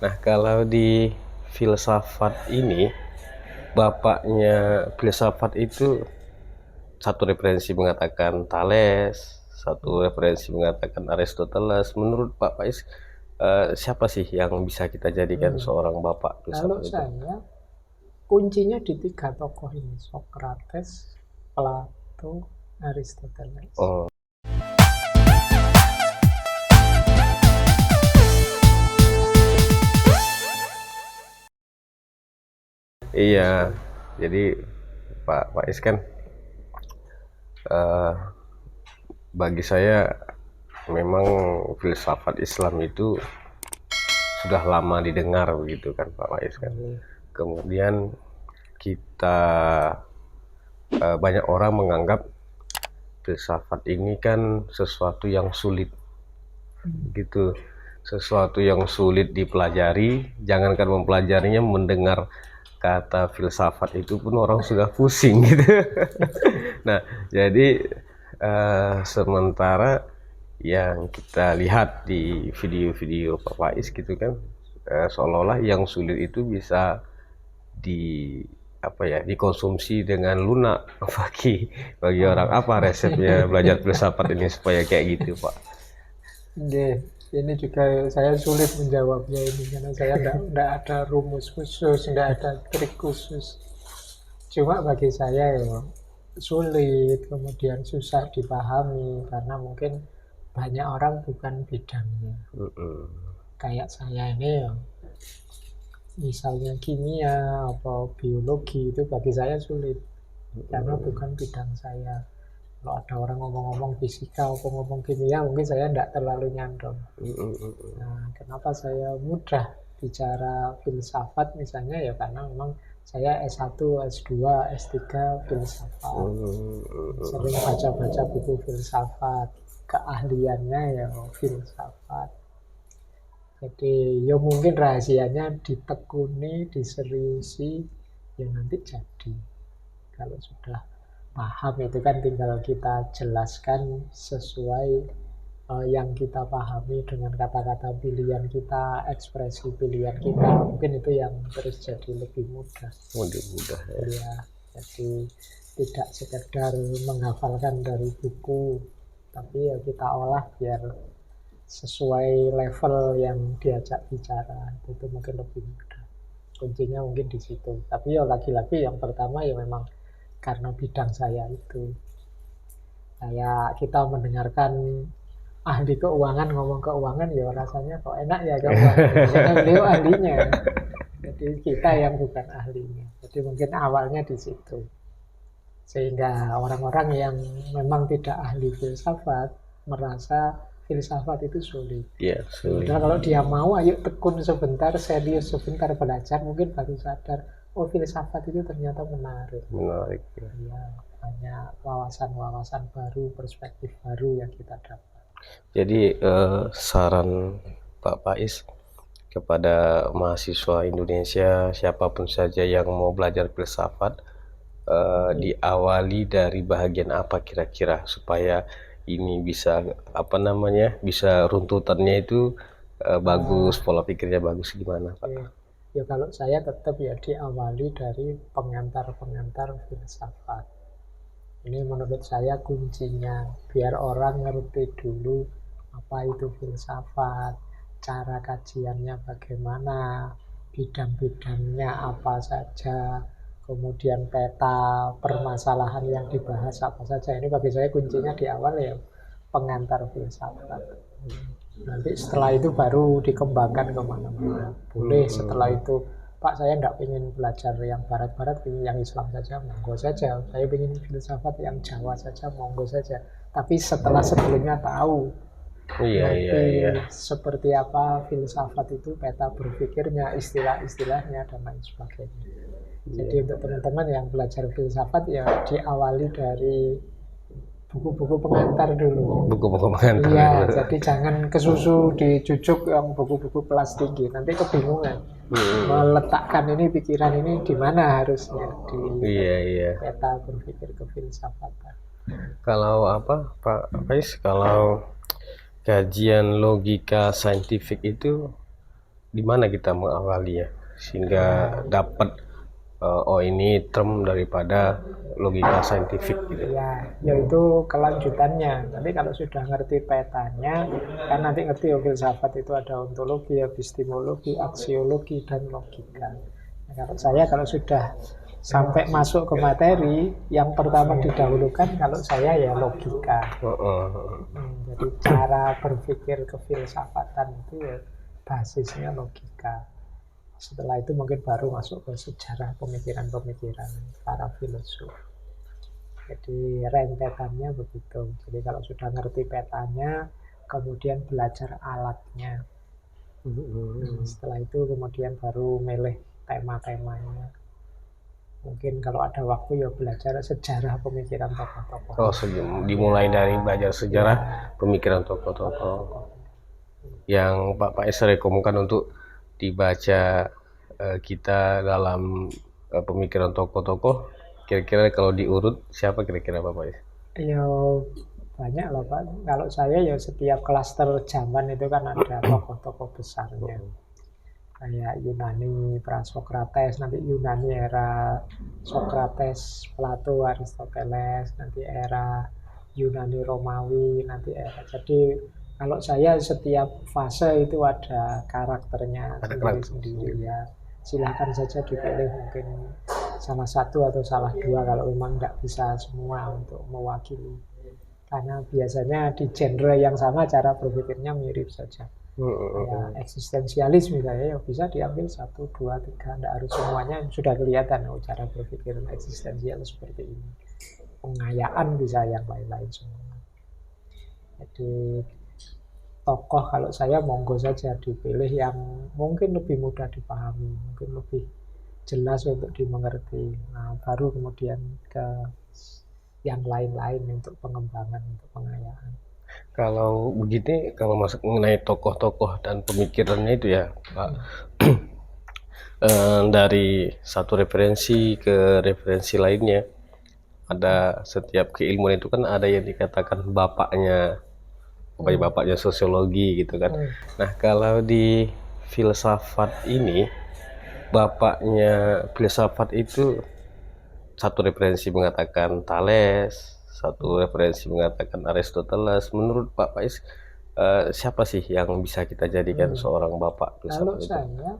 Nah, kalau di filsafat ini, bapaknya filsafat itu satu referensi mengatakan Thales, satu referensi mengatakan Aristoteles. Menurut Pak Faiz, siapa sih yang bisa kita jadikan seorang bapak Kalau filsafat itu? saya, kuncinya di tiga tokoh ini, Socrates, Plato, Aristoteles. Oh, iya. Jadi Pak Faiz kan, eh, bagi saya memang filsafat Islam itu sudah lama didengar begitu kan Pak Faiz kan. Kemudian kita, banyak orang menganggap filsafat ini kan sesuatu yang sulit gitu, sesuatu yang sulit dipelajari. Jangankan mempelajarinya, mendengar kata filsafat itu pun orang sudah pusing gitu. Nah, jadi sementara yang kita lihat di video-video Pak Faiz gitu kan, seolah-olah yang sulit itu bisa di apa ya, dikonsumsi dengan lunak. Bagi orang, apa resepnya belajar filsafat ini supaya kayak gitu Pak? Ini juga saya sulit menjawabnya ini karena saya enggak ada rumus khusus, enggak ada trik khusus. Cuma bagi saya ya sulit, kemudian susah dipahami karena mungkin banyak orang bukan bidangnya. Kayak saya ini ya, misalnya kimia atau biologi itu bagi saya sulit karena bukan bidang saya. Kalau ada orang ngomong-ngomong fisika atau ngomong kimia, mungkin saya tidak terlalu nyantol. Nah, kenapa saya mudah bicara filsafat misalnya ya karena memang saya S1, S2, S3 filsafat. Sering baca-baca buku filsafat, keahliannya ya filsafat. Jadi ya mungkin rahasianya ditekuni, diseriusi, ya nanti jadi. Kalau sudah paham itu kan tinggal kita jelaskan sesuai yang kita pahami dengan kata-kata pilihan kita, ekspresi pilihan kita. Mungkin itu yang terus jadi lebih mudah. Mudah-mudah ya. Ya, jadi tidak sekedar menghafalkan dari buku, tapi ya kita olah biar sesuai level yang diajak bicara. Itu mungkin lebih mudah. Kuncinya mungkin di situ. Tapi ya lagi-lagi yang pertama ya memang karena bidang saya itu. Kayak kita mendengarkan ahli keuangan ngomong keuangan ya rasanya kok enak ya keuangan. Karena beliau ahlinya. Jadi kita yang bukan ahlinya. Jadi mungkin awalnya di situ. Sehingga orang-orang yang memang tidak ahli filsafat merasa filsafat itu sulit. Iya, sulit. Padahal kalau dia mau, ayo tekun sebentar, serius sebentar belajar, mungkin baru sadar, oh filsafat itu ternyata menarik. Menarik ya. Ya, banyak wawasan-wawasan baru, perspektif baru yang kita dapat. Jadi, saran Pak Faiz kepada mahasiswa Indonesia, siapapun saja yang mau belajar filsafat, diawali dari bahagian apa kira-kira supaya ini bisa, apa namanya, bisa runtutannya itu bagus, pola pikirnya bagus, gimana Pak? Ya kalau saya tetap ya diawali dari pengantar-pengantar filsafat. Ini menurut saya kuncinya, biar orang ngerti dulu apa itu filsafat, cara kajiannya bagaimana, bidang-bidangnya apa saja, kemudian peta permasalahan yang dibahas apa saja. Ini bagi saya kuncinya di awal ya pengantar filsafat. Nanti setelah itu baru dikembangkan kemana-mana. Boleh setelah itu, Pak saya tidak ingin belajar yang barat-barat, ingin yang Islam saja, monggo saja. Saya ingin filsafat yang Jawa saja, monggo saja. Tapi setelah sebelumnya tahu, Iya, iya, ngerti iya. seperti apa filsafat itu, peta berpikirnya, istilah-istilahnya, dan lain sebagainya. Jadi untuk teman-teman yang belajar filsafat ya diawali dari buku-buku pengantar dulu. Buku-buku pengantar. Iya, jadi jangan kesusu dijujuk yang buku-buku kelas tinggi. Nanti kebingungan. Meletakkan ini pikiran ini di mana harusnya di Iya, iya. peta berpikir kefilsafatan. Kalau apa Pak Faiz, kalau kajian logika saintifik itu di mana kita mengawalinya sehingga dapat oh ini term daripada logika saintifik gitu. Ya, yaitu kelanjutannya. Nanti kalau sudah ngerti petanya, kan nanti ngerti filsafat itu ada ontologi, epistemologi, aksiologi, dan logika. Nah, kalau sudah sampai masuk ke materi, yang pertama didahulukan kalau saya ya logika. Jadi cara berpikir kefilsafatan itu ya basisnya logika. Setelah itu mungkin baru masuk ke sejarah pemikiran-pemikiran para filsuf. Jadi rentetannya begitu. Jadi kalau sudah ngerti petanya, kemudian belajar alatnya. Setelah itu kemudian baru milih tema-temanya. Mungkin kalau ada waktu ya belajar sejarah pemikiran tokoh-tokoh. Oh, dimulai dari belajar sejarah pemikiran tokoh-tokoh. Yang Pak Faiz rekomendasikan untuk dibaca kita dalam pemikiran tokoh-tokoh, kira-kira kalau diurut siapa kira-kira Pak Faiz? Ya banyak lah Pak. Kalau saya ya setiap klaster zaman itu kan ada tokoh-tokoh besarnya. Kayak Yunani, Prasokrates, nanti Yunani era Sokrates, Plato, Aristoteles, nanti era Yunani Romawi, nanti era. Jadi kalau saya setiap fase itu ada karakternya sendiri-sendiri ya. Silakan saja dipilih mungkin salah satu atau salah dua kalau memang nggak bisa semua untuk mewakili. Karena biasanya di genre yang sama cara berpikirnya mirip saja. Ya, eksistensialis misalnya ya bisa diambil 1, 2, 3, tidak harus semuanya sudah kelihatan cara berpikir eksistensial seperti ini. Pengayaan bisa yang lain-lain semua. Jadi tokoh kalau saya monggo saja dipilih yang mungkin lebih mudah dipahami, mungkin lebih jelas untuk dimengerti. Nah, baru kemudian ke yang lain-lain untuk pengembangan, untuk pengayaan. Kalau begini, kalau masuk mengenai tokoh-tokoh dan pemikirannya itu ya Pak, dari satu referensi ke referensi lainnya, ada setiap keilmuan itu kan ada yang dikatakan bapaknya sosiologi gitu kan. Nah kalau di filsafat ini, bapaknya filsafat itu satu referensi mengatakan Thales, satu referensi mengatakan Aristoteles. Menurut Pak Faiz, siapa sih yang bisa kita jadikan seorang bapak filsafat itu? Kalau saya,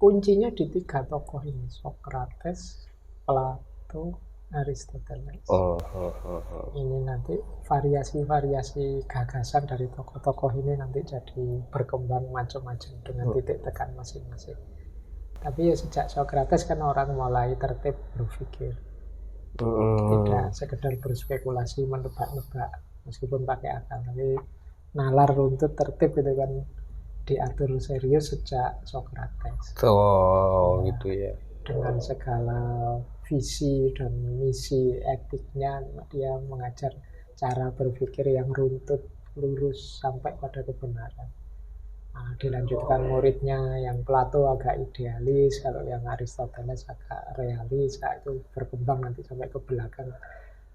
kuncinya di 3 tokoh ini, Sokrates, Plato, Aristoteles. Ini nanti variasi-variasi gagasan dari tokoh-tokoh ini nanti jadi berkembang macam-macam dengan titik tekan masing-masing. Tapi ya sejak Sokrates kan orang mulai tertib berpikir. Tidak sekedar berspekulasi, menebak-nebak meskipun pakai akal, tapi nalar runtut tertib itu kan diatur serius sejak Sokrates. Gitu ya. Dengan segala visi dan misi etiknya, dia mengajar cara berpikir yang runtut, lurus sampai pada kebenaran. Nah, dilanjutkan muridnya yang Plato agak idealis, kalau yang Aristoteles agak realis, nah itu berkembang nanti sampai ke belakang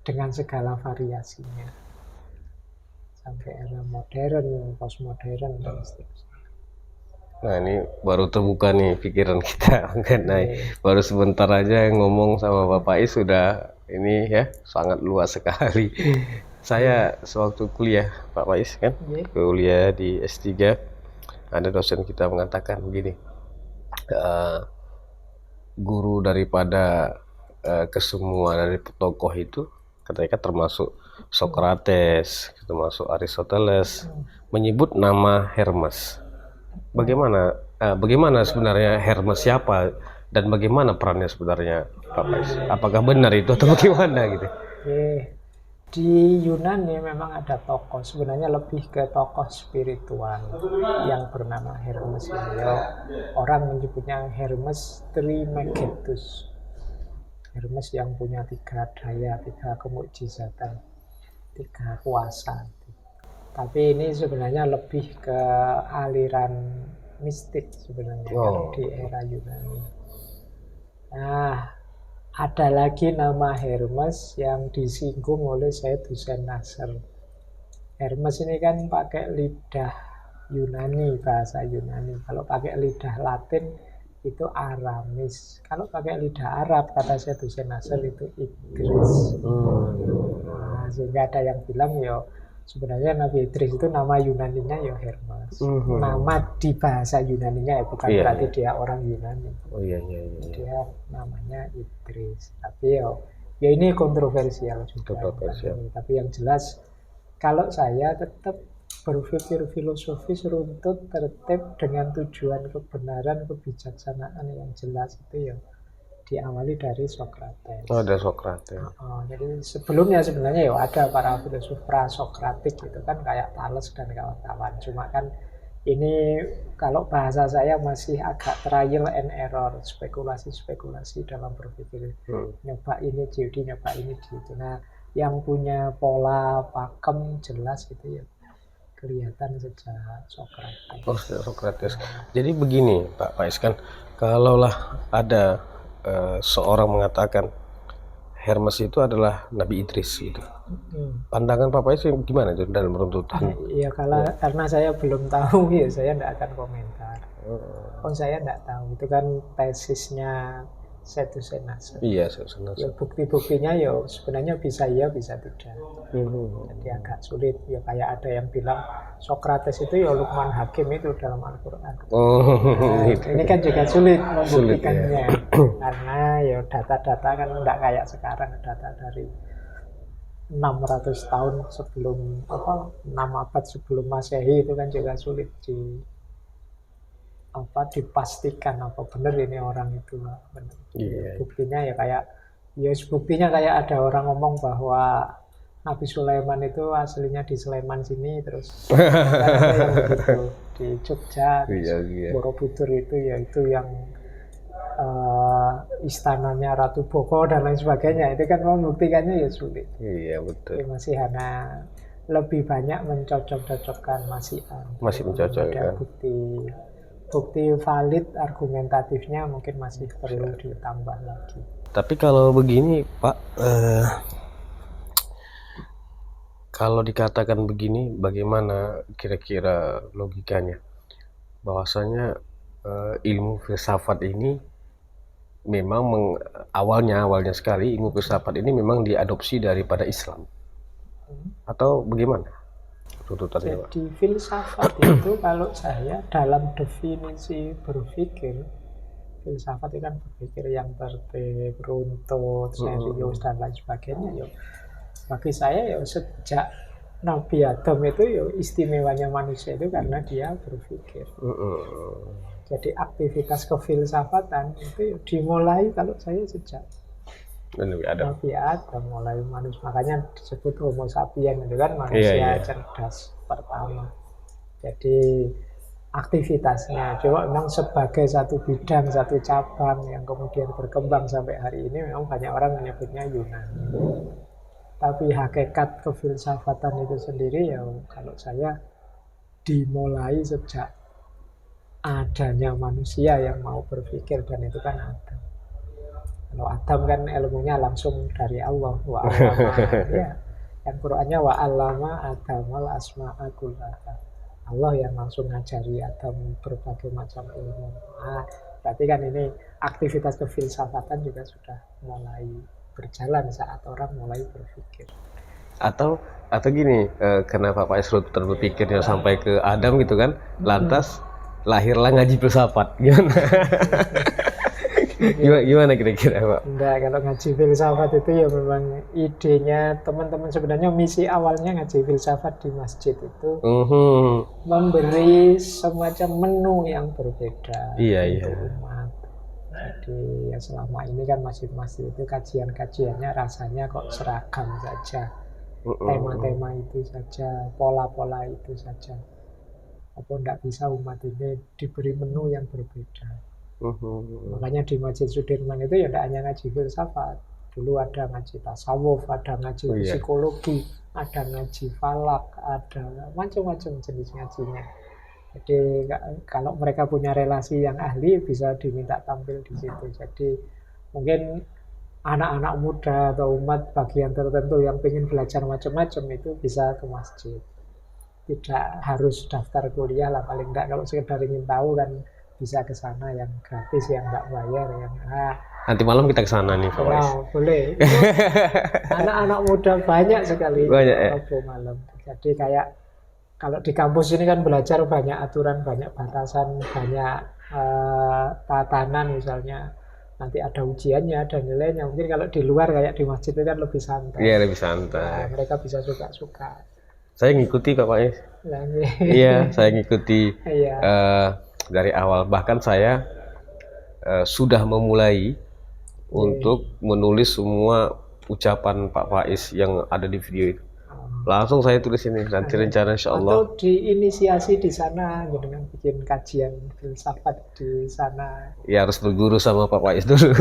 dengan segala variasinya sampai era modern, postmodern dan seterusnya. Nah ini baru terbuka nih pikiran kita mengenai baru sebentar aja ngomong sama Bapak Is sudah ini ya sangat luas sekali. Saya sewaktu kuliah Pak Faiz kan, kuliah di S3, ada dosen kita mengatakan begini, guru daripada kesemua dari tokoh itu ketika termasuk Sokrates, termasuk Aristoteles, menyebut nama Hermes. Bagaimana sebenarnya Hermes siapa dan bagaimana perannya sebenarnya Pak Faiz? Apakah benar itu atau bagaimana gitu? Di Yunani memang ada tokoh, sebenarnya lebih ke tokoh spiritual yang bernama Hermes. Orang menyebutnya Hermes Trismegistus. Hermes yang punya 3 daya, 3 kemukjizatan, 3 kuasa. Tapi ini sebenarnya lebih ke aliran mistik sebenarnya di era Yunani. Nah, ada lagi nama Hermes yang disinggung oleh Said Hussein Nasr. Hermes ini kan pakai lidah Yunani, bahasa Yunani. Kalau pakai lidah Latin itu Aramis. Kalau pakai lidah Arab, kata Syed Nasr itu Idris. Nah, sehingga ada yang bilang ya sebenarnya Nabi Idris itu nama Yunaninya ya Hermes. Nama di bahasa Yunaninya ya, bukan berarti dia orang Yunani. Dia namanya Idris. Tapi ya ini kontroversial juga. Tapi yang jelas kalau saya tetap berpikir filosofis runtut tertib dengan tujuan kebenaran kebijaksanaan yang jelas itu ya diawali dari Sokrates. Ada Sokrates. Jadi sebelumnya sebenarnya ya ada para filsuf prasokratik itu kan kayak Thales dan kawan-kawan. Cuma kan ini kalau bahasa saya masih agak trial and error, spekulasi-spekulasi dalam berpikir. Nyoba ini jadi nyoba ini gitu. Nah, yang punya pola pakem jelas itu ya kelihatan sejak Sokrates. Sejak Sokrates. Jadi begini Pak Faiz, kan kalaulah ada seorang mengatakan Hermes itu adalah Nabi Idris gitu. Pandangan Pak Faiz gimana itu dalam runtutan? Iya, karena saya belum tahu ya saya tidak akan komentar. Saya tidak tahu. Itu kan tesisnya Syed Nasr. Iya, Syed Nasr. Ya bukti-buktinya ya sebenarnya bisa iya bisa tidak. Jadi agak sulit. Ya kayak ada yang bilang Sokrates itu ya Luqman Hakim itu dalam Al-Quran. Ini kan juga sulit membuktikannya. Karena ya data-data kan tidak kayak sekarang, data dari 600 tahun sebelum 6 abad sebelum Masehi itu kan juga sulit dipastikan apa benar ini orang itu benar. Buktinya ya buktinya kayak ada orang ngomong bahwa Nabi Sulaiman itu aslinya di Sleman sini, terus ada yang begitu di Jogja, Borobudur itu yang istananya Ratu Boko dan lain sebagainya. Itu kan membuktikannya ya sulit. Iya, betul. Jadi masih hanya lebih banyak mencocok-cocokkan masih mencocokkan. Ada bukti valid argumentatifnya mungkin masih perlu ditambah lagi. Tapi kalau begini Pak, kalau dikatakan begini, bagaimana kira-kira logikanya? Bahwasanya ilmu filsafat ini memang awalnya sekali ilmu filsafat ini memang diadopsi daripada Islam, atau bagaimana? Jadi filsafat itu kalau saya dalam definisi berpikir, filsafat itu kan berpikir yang tertib, runtut, serius dan lain sebagainya. Bagi saya sejak Nabi Adam itu istimewanya manusia itu karena dia berpikir. Jadi aktivitas kefilsafatan itu dimulai kalau saya sejak Nabi Adam mulai manusia, makanya disebut Homo sapiens itu kan manusia cerdas pertama. Jadi aktivitasnya coba memang sebagai satu bidang, satu cabang yang kemudian berkembang sampai hari ini memang banyak orang menyebutnya Yunani. Tapi hakikat kefilsafatan itu sendiri kalau saya dimulai sejak adanya manusia yang mau berpikir, dan itu kan Adam. Kalau Adam kan ilmunya langsung dari Allah. Yang Qur'annya wa'allama Adamal asma'a kullaha. Allah yang langsung ngajari Adam berbagai macam ilmu. Berarti kan ini aktivitas kefilsafatan juga sudah mulai berjalan saat orang mulai berpikir. Atau gini, kenapa Pak Isrut terpikirnya sampai ke Adam gitu kan, lantas lahirlah ngaji filsafat, gimana kira-kira Pak? Enggak, kalau ngaji filsafat itu memang idenya teman-teman, sebenarnya misi awalnya ngaji filsafat di masjid itu memberi semacam menu yang berbeda untuk umat. Jadi selama ini kan masjid-masjid itu kajian-kajiannya rasanya kok seragam saja, tema-tema itu saja, pola-pola itu saja. Apa enggak bisa umat ini diberi menu yang berbeda? Makanya di Masjid Sudirman itu tidak hanya ngaji filsafat. Dulu ada ngaji tasawuf, ada ngaji psikologi, ada ngaji falak, ada macam-macam jenis ngajinya. Jadi kalau mereka punya relasi yang ahli bisa diminta tampil di situ. Jadi mungkin anak-anak muda atau umat bagian tertentu yang ingin belajar macam-macam itu bisa ke masjid. Tidak harus daftar kuliah lah, paling enggak kalau sekedar ingin tahu kan bisa ke sana yang gratis, yang enggak bayar, yang Nanti malam kita ke sana nih Pak Wais. boleh. Itu anak-anak muda banyak sekali Banyak ya. Rabu malam. Jadi kayak kalau di kampus ini kan belajar banyak aturan, banyak batasan, banyak tatanan misalnya. Nanti ada ujiannya, ada nilainya. Mungkin kalau di luar kayak di masjid itu kan lebih santai. Iya, lebih Nah, santai. mereka bisa suka-suka. Saya ngikuti Pak Wais. Nah, Iya, saya ngikuti iya. dari awal. Bahkan saya sudah memulai untuk menulis semua ucapan Pak Faiz yang ada di video itu. Langsung saya tulis ini, nanti rencana insya Allah. Atau diinisiasi di sana dengan bikin kajian filsafat di sana. Ya harus berguru sama Pak Faiz dulu.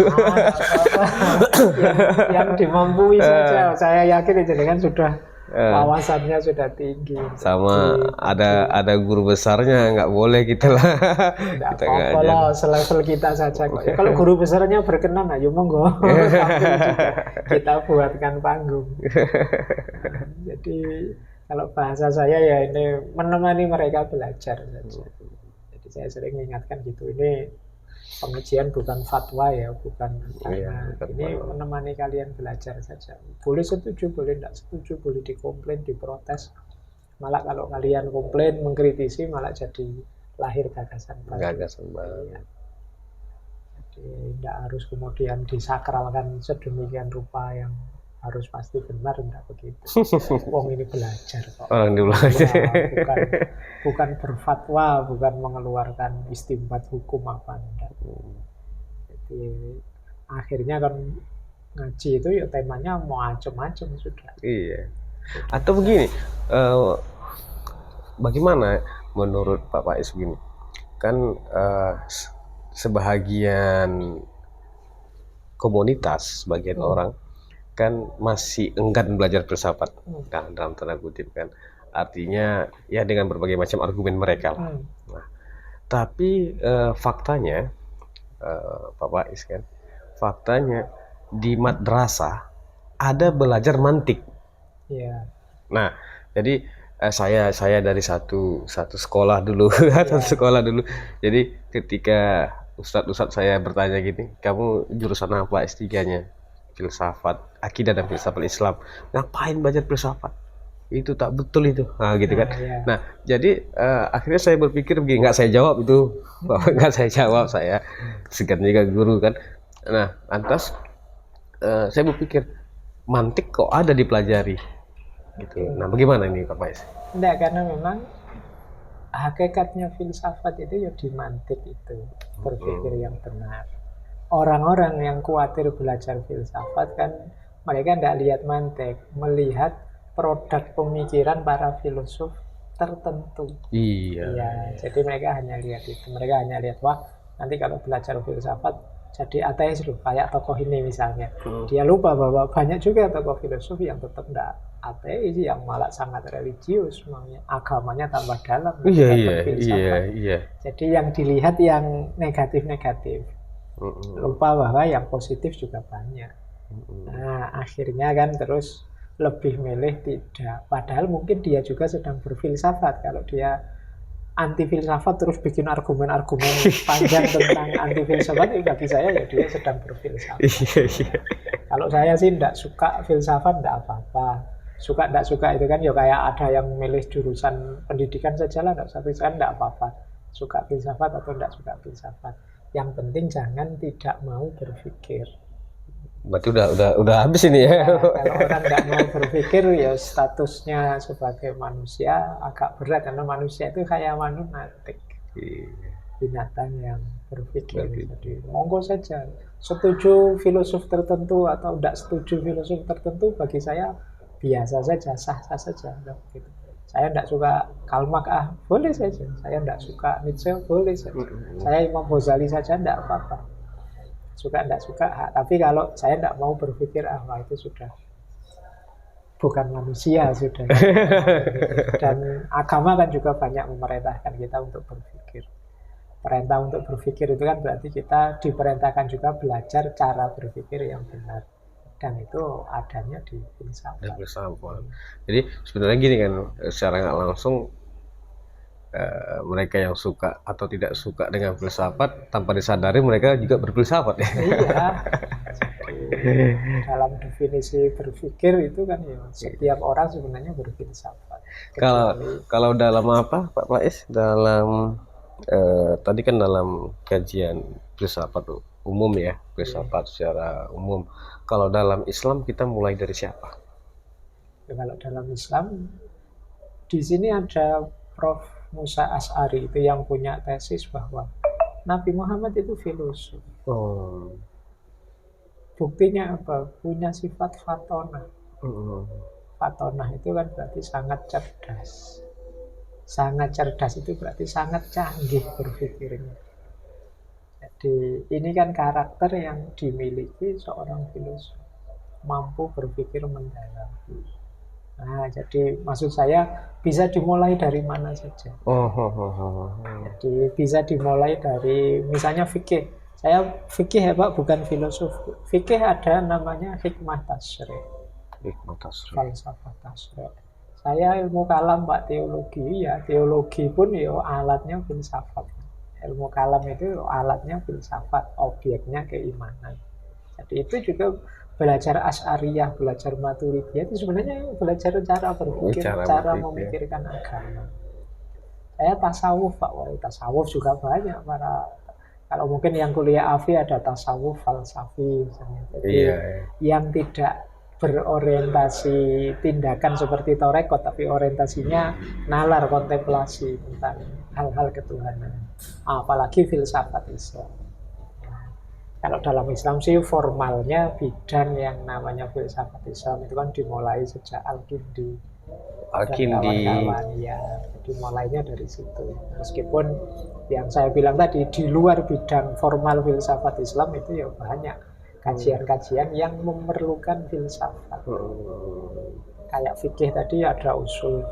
yang dimampui saja. Saya yakin itu kan sudah wawasannya sudah tinggi. Sama ada guru besarnya, nggak boleh kita lah. Tidak apa-apa lah, selevel kita saja kok. Ya, kalau guru besarnya berkenan, ayo monggo. Kita buatkan panggung. Jadi kalau bahasa saya ya ini menemani mereka belajar saja. Jadi saya sering ingatkan gitu, ini pengajian bukan fatwa ya, bukan ini menemani kalian belajar saja. Boleh setuju, boleh tidak setuju, boleh dikomplain, diprotes. Malah kalau kalian komplain, mengkritisi, malah jadi lahir gagasan baru. Gagasan baru. Ya. Jadi tidak harus kemudian disakralkan sedemikian rupa yang harus pasti benar, enggak begitu. Wong ini belajar kok. Orang di belajar. Bukan berfatwa, bukan mengeluarkan istimbat hukum apa enggak. Jadi akhirnya kan ngaji itu ya temanya mau macam-macam sudah. Iya. Atau begini, bagaimana menurut Pak Faiz begini? Kan sebahagian komunitas, sebagian orang kan masih enggan belajar filsafat, kan dalam tanda kutip kan, artinya ya dengan berbagai macam argumen mereka lah. Nah, tapi faktanya Pak Faiz kan, faktanya di madrasah ada belajar mantik. Iya. Nah, jadi saya dari satu sekolah dulu, satu sekolah dulu. Jadi ketika ustadz saya bertanya gini, kamu jurusan apa S3-nya? Filsafat, akidah dan filsafat Islam. Ngapain belajar filsafat? Itu tak betul itu. Nah, gitu kan. Nah, jadi akhirnya saya berpikir begini, nggak saya jawab itu. Nggak saya jawab, saya segan juga guru kan. Nah, lantas saya berpikir, mantik kok ada dipelajari. Gitu. Nah, bagaimana ini Pak Faiz? Enggak, karena memang hakikatnya filsafat itu ya di mantik itu, berpikir yang benar. Orang-orang yang khawatir belajar filsafat kan mereka tidak lihat mantik, melihat produk pemikiran para filosof tertentu. Iya. Ya, jadi mereka hanya lihat itu. Mereka hanya lihat, wah nanti kalau belajar filsafat jadi ateis loh, kayak tokoh ini misalnya. Dia lupa bahwa banyak juga tokoh filosof yang tetap tidak ateis, yang malah sangat religius, agamanya tambah dalam. Iya. Jadi yang dilihat yang negatif-negatif. Lupa bahwa yang positif juga banyak. Nah, akhirnya kan terus lebih milih tidak. Padahal mungkin dia juga sedang berfilsafat. Kalau dia anti filsafat terus bikin argumen-argumen panjang tentang anti filsafat, bagi saya ya dia sedang berfilsafat. Kalau saya sih tidak suka filsafat, tidak apa-apa. Suka tidak suka itu kan ya kayak ada yang milih jurusan pendidikan saja lah, tidak usah filsafat, tidak apa-apa. Suka filsafat atau tidak suka filsafat. Yang penting jangan tidak mau berpikir. Berarti udah habis ini ya. Nah, kalau orang tidak mau berpikir ya statusnya sebagai manusia agak berat, karena manusia itu kayak manumatik, binatang yang berpikir. Jadi monggo saja, setuju filosof tertentu atau tidak setuju filosof tertentu bagi saya biasa saja, sah-sah saja. Gitu. Saya tidak suka Karl Marx, boleh saja. Saya tidak suka Nietzsche, boleh saja. Saya Imam Ghazali saja, tidak apa-apa. Suka tidak suka, tapi kalau saya tidak mau berpikir, itu sudah bukan manusia sudah. Dan agama kan juga banyak memerintahkan kita untuk berpikir. Perintah untuk berpikir itu kan berarti kita diperintahkan juga belajar cara berpikir yang benar. dan itu adanya di filsafat. Dan filsafat. Jadi sebenarnya gini kan, secara nggak langsung mereka yang suka atau tidak suka dengan filsafat tanpa disadari mereka juga berfilsafat ya. Iya. Dalam definisi berpikir itu kan ya setiap orang sebenarnya berfilsafat. Kalau dalam apa Pak Faiz, dalam tadi kan dalam kajian filsafat umum ya, filsafat secara umum. Kalau dalam Islam kita mulai dari siapa? Ya, kalau dalam Islam di sini ada Prof. Musa Asy'ari itu yang punya tesis bahwa Nabi Muhammad itu filosof. Oh. Buktinya apa? Punya sifat fatonah. Fatonah itu kan berarti sangat cerdas. Sangat cerdas itu berarti sangat canggih berpikirnya. Jadi ini kan karakter yang dimiliki seorang filosof. Mampu berpikir mendalam. Nah, jadi maksud saya bisa dimulai dari mana saja. Jadi bisa dimulai dari misalnya fikih. Saya fikih ya Pak, bukan filosof. Fikih ada namanya hikmah tasyri'. Falsafah tasyri'. Saya ilmu kalam Pak, teologi ya. Teologi pun ya alatnya filsafat. Ilmu kalam itu alatnya filsafat, objeknya keimanan. Jadi itu juga belajar Asy'ariyah, belajar Maturidiyah itu sebenarnya belajar cara berpikir, cara memikirkan agama. Saya tasawuf Pak, tasawuf juga banyak para, kalau mungkin yang kuliah AFI ada tasawuf falsafi misalnya. Jadi yang tidak berorientasi tindakan seperti torekot, tapi orientasinya nalar, kontemplasi tentang hal-hal ketuhanan. Apalagi filsafat Islam. Kalau dalam Islam sih formalnya bidang yang namanya filsafat Islam itu kan dimulai sejak Al-Kindi dan kawan-kawan ya. Jadi mulainya dari situ. Meskipun yang saya bilang tadi di luar bidang formal filsafat Islam itu ya banyak kajian-kajian yang memerlukan filsafat. Kayak fikih tadi ada usul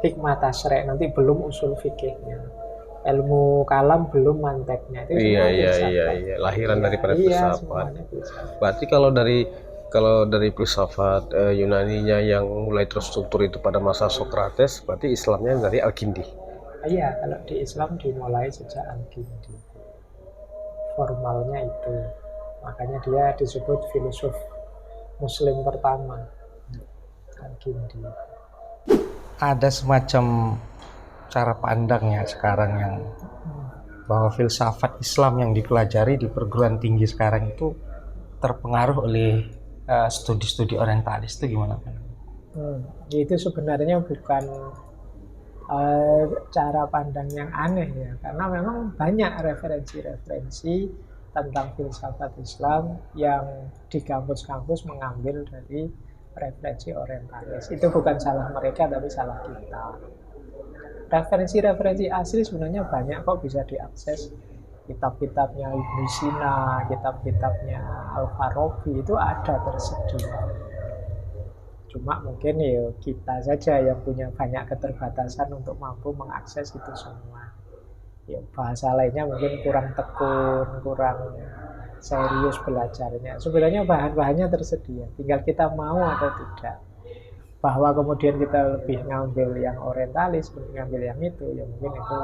hikmah tasyri', nanti belum usul fikihnya. Ilmu kalam belum manteknya. Itu iya. Lahiran daripada filsafat. Berarti kalau dari filsafat Yunaninya yang mulai terstruktur itu pada masa Sokrates, berarti Islamnya dari Al-Kindi. Iya, kalau di Islam dimulai sejak Al-Kindi. Formalnya itu. Makanya dia disebut filosof Muslim pertama. Al-Kindi. Ada semacam cara pandangnya sekarang yang bahwa filsafat Islam yang dipelajari di perguruan tinggi sekarang itu terpengaruh oleh studi-studi orientalis, itu gimana? Itu sebenarnya bukan cara pandang yang aneh ya, karena memang banyak referensi-referensi tentang filsafat Islam yang di kampus-kampus mengambil dari referensi orientalis. Itu bukan salah mereka, tapi salah kita. Referensi-referensi asli sebenarnya banyak kok, bisa diakses. Kitab-kitabnya Ibnu Sina, kitab-kitabnya Al-Farabi itu ada tersedia. Cuma mungkin ya kita saja yang punya banyak keterbatasan untuk mampu mengakses itu semua. Ya bahasa lainnya mungkin kurang tekun, kurang serius belajarnya. Sebenarnya bahan-bahannya tersedia, tinggal kita mau atau tidak. Bahwa kemudian kita lebih ngambil yang orientalis, ngambil yang itu, ya mungkin itu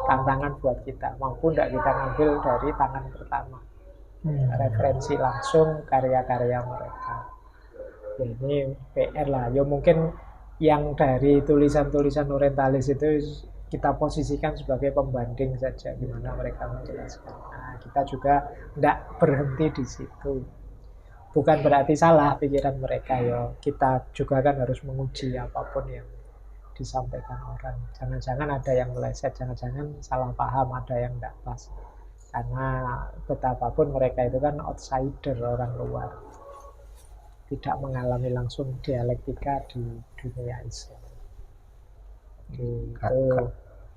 tantangan buat kita. Mampu tidak kita ngambil dari tangan pertama, referensi langsung karya-karya mereka. Ya, ini PR lah. Ya mungkin yang dari tulisan-tulisan orientalis itu kita posisikan sebagai pembanding saja gimana mereka menjelaskan. Nah, kita juga tidak berhenti di situ. Bukan berarti salah pikiran mereka ya. Kita juga kan harus menguji apapun yang disampaikan orang. Jangan-jangan ada yang meleset, jangan-jangan salah paham, ada yang tidak pas. Karena betapapun mereka itu kan outsider, orang luar. Tidak mengalami langsung dialektika di dunia Islam.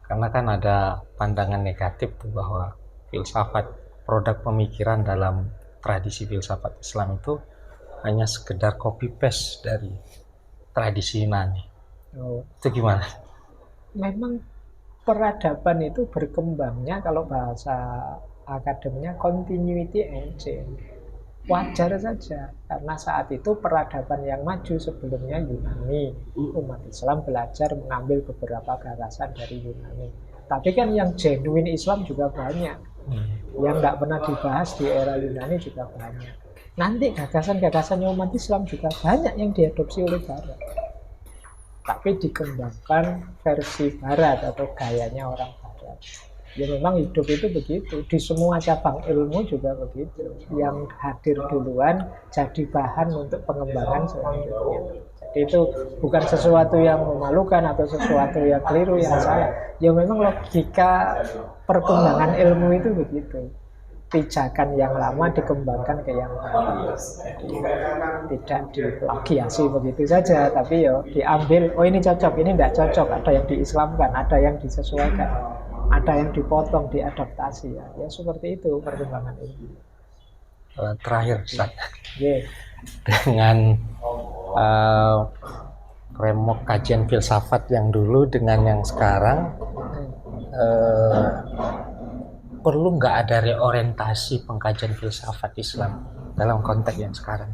Karena kan ada pandangan negatif tuh bahwa filsafat, produk pemikiran dalam tradisi filsafat Islam itu hanya sekedar copy paste dari tradisi Yunani. Itu gimana? Memang peradaban itu berkembangnya, kalau bahasa akademiknya continuity and change. wajar saja karena saat itu peradaban yang maju sebelumnya Yunani, umat Islam belajar mengambil beberapa gagasan dari Yunani. Tapi kan yang genuine Islam juga banyak, yang nggak pernah dibahas di era Yunani juga banyak. Nanti gagasan-gagasannya umat Islam juga banyak yang diadopsi oleh Barat, tapi dikembangkan versi Barat atau gayanya orang Barat. Ya memang hidup itu begitu, di semua cabang ilmu juga begitu. Yang hadir duluan jadi bahan untuk pengembangan selanjutnya. Jadi itu bukan sesuatu yang memalukan atau sesuatu yang keliru, yang salah. Ya memang logika perkembangan ilmu itu begitu. Pijakan yang lama dikembangkan ke yang baru. Tidak diplagiasi begitu saja, tapi ya diambil, oh ini cocok, ini tidak cocok. Ada yang diislamkan, ada yang disesuaikan, ada yang dipotong, diadaptasi. Ya seperti itu perkembangan ilmu. Terakhir Ustaz, Yeah. dengan framework kajian filsafat yang dulu dengan yang sekarang, perlu nggak ada reorientasi pengkajian filsafat Islam dalam konteks yang sekarang?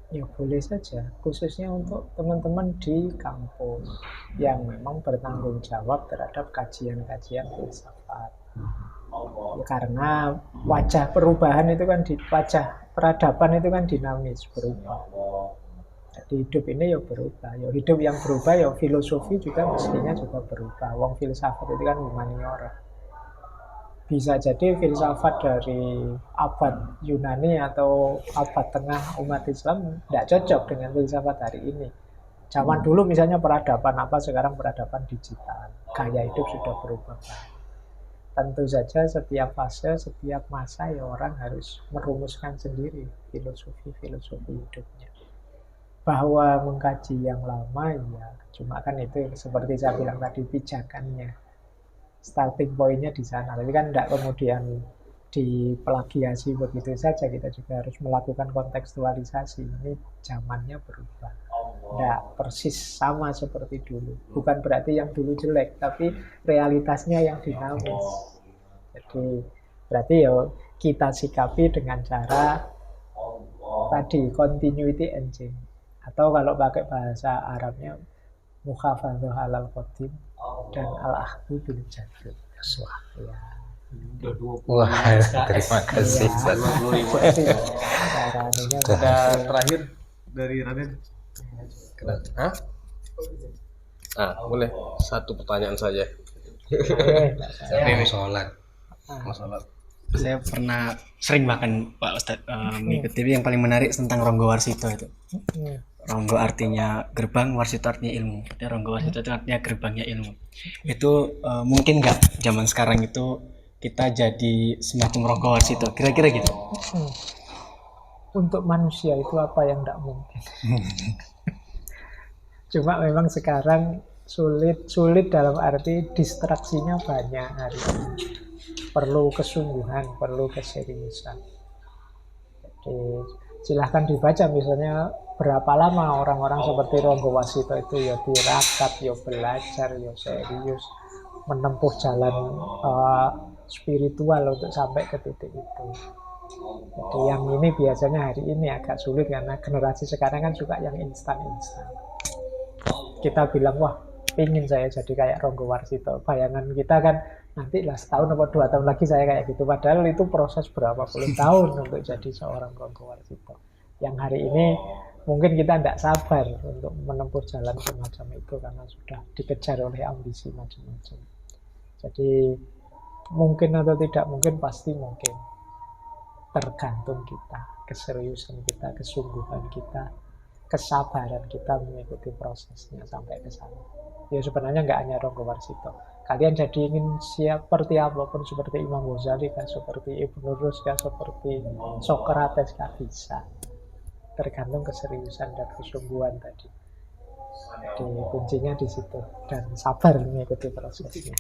Ya boleh saja, khususnya untuk teman-teman di kampus yang memang bertanggung jawab terhadap kajian-kajian filsafat. Ya, karena wajah perubahan itu kan wajah peradaban itu kan dinamis, berubah. Jadi hidup ini ya berubah, ya hidup yang berubah ya filosofi juga mestinya juga berubah. Wong filsafat itu kan humaniora. Bisa jadi filsafat dari abad Yunani atau abad tengah umat Islam tidak cocok dengan filsafat hari ini. Zaman dulu misalnya peradaban apa, sekarang peradaban digital. Gaya hidup sudah berubah. Tentu saja setiap fase, setiap masa ya orang harus merumuskan sendiri filosofi hidupnya. Bahwa mengkaji yang lama ya cuma kan itu seperti saya bilang tadi, pijakannya. Starting point-nya di sana, tapi kan tidak kemudian diplagiasi begitu saja. Kita juga harus melakukan kontekstualisasi. Ini zamannya berubah, tidak persis sama seperti dulu. Bukan berarti yang dulu jelek, tapi realitasnya yang dinamis. Jadi berarti ya kita sikapi dengan cara tadi continuity and change, atau kalau pakai bahasa Arabnya mukhafadzah alal qadim dan al-ahdu bil jadid. Ya. Wah, terima kasih. Ada terakhir dari Raden. Hah? Boleh satu pertanyaan saja. Saya mau sholat. Saya pernah sering makan Pak Ustadz mengikuti TV. Yang paling menarik tentang Ronggo Warsito itu. Ronggo artinya gerbang, Warsito artinya ilmu. Dan Ronggo Warsito itu artinya gerbangnya ilmu. Itu mungkin nggak zaman sekarang itu kita jadi semacam Ronggo Warsito, kira-kira gitu. Untuk manusia itu apa yang tidak mungkin. Cuma memang sekarang sulit dalam arti distraksinya banyak hari ini. Perlu kesungguhan, perlu keseriusan. Jadi silahkan dibaca misalnya berapa lama orang-orang seperti Ronggo Warsito itu ya tirakat, ya belajar, ya serius menempuh jalan spiritual untuk sampai ke titik itu. Jadi yang ini biasanya hari ini agak sulit karena generasi sekarang kan suka yang instan-instan. Kita bilang wah ingin saya jadi kayak Ronggo Warsito. Bayangan kita kan nanti lah setahun atau 2 tahun lagi saya kayak gitu. Padahal itu proses berapa puluh tahun untuk jadi seorang Ronggo Warsito. Yang hari ini mungkin kita tidak sabar untuk menempuh jalan semacam itu karena sudah dikejar oleh ambisi macam-macam. Jadi mungkin atau tidak mungkin, pasti mungkin. Tergantung kita, keseriusan kita, kesungguhan kita, kesabaran kita mengikuti prosesnya sampai ke sana. Ya sebenarnya nggak hanya Ronggo Warsito. Kalian jadi ingin seperti apapun, seperti Imam Ghazali kah, seperti Ibnu Rus kah, seperti Sokrates kah, bisa. Tergantung keseriusan dan kesungguhan tadi. Jadi kuncinya di situ dan sabar mengikuti prosesnya.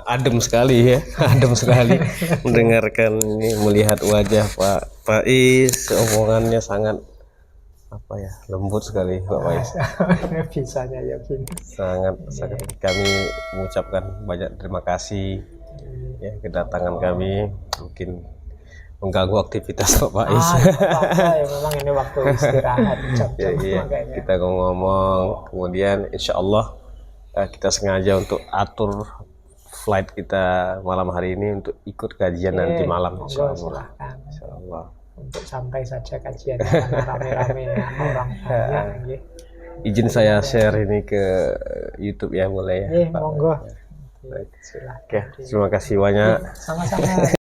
Adem sekali ya, adem sekali mendengarkan ini, melihat wajah Pak Faiz, omongannya sangat lembut sekali Pak Faiz. Bisanya ya gini. Sangat kami mengucapkan banyak terima kasih ya kedatangan kami. Mungkin mengganggu aktivitas Pak Faiz. Apa-apa ya, memang ini waktu istirahat jam-jam Iya, makanya. kita ngomong, kemudian insya Allah kita sengaja untuk atur flight kita malam hari ini untuk ikut kajian nanti malam insya Monggo, Allah. silahkan. Insya Allah. Untuk santai saja kajiannya karena rame-rame orang banyak nggih. Izin saya share ini ke YouTube ya, boleh ya Pak? Monggo. Baik. Silahkan. Oke, terima kasih banyak. Sama-sama.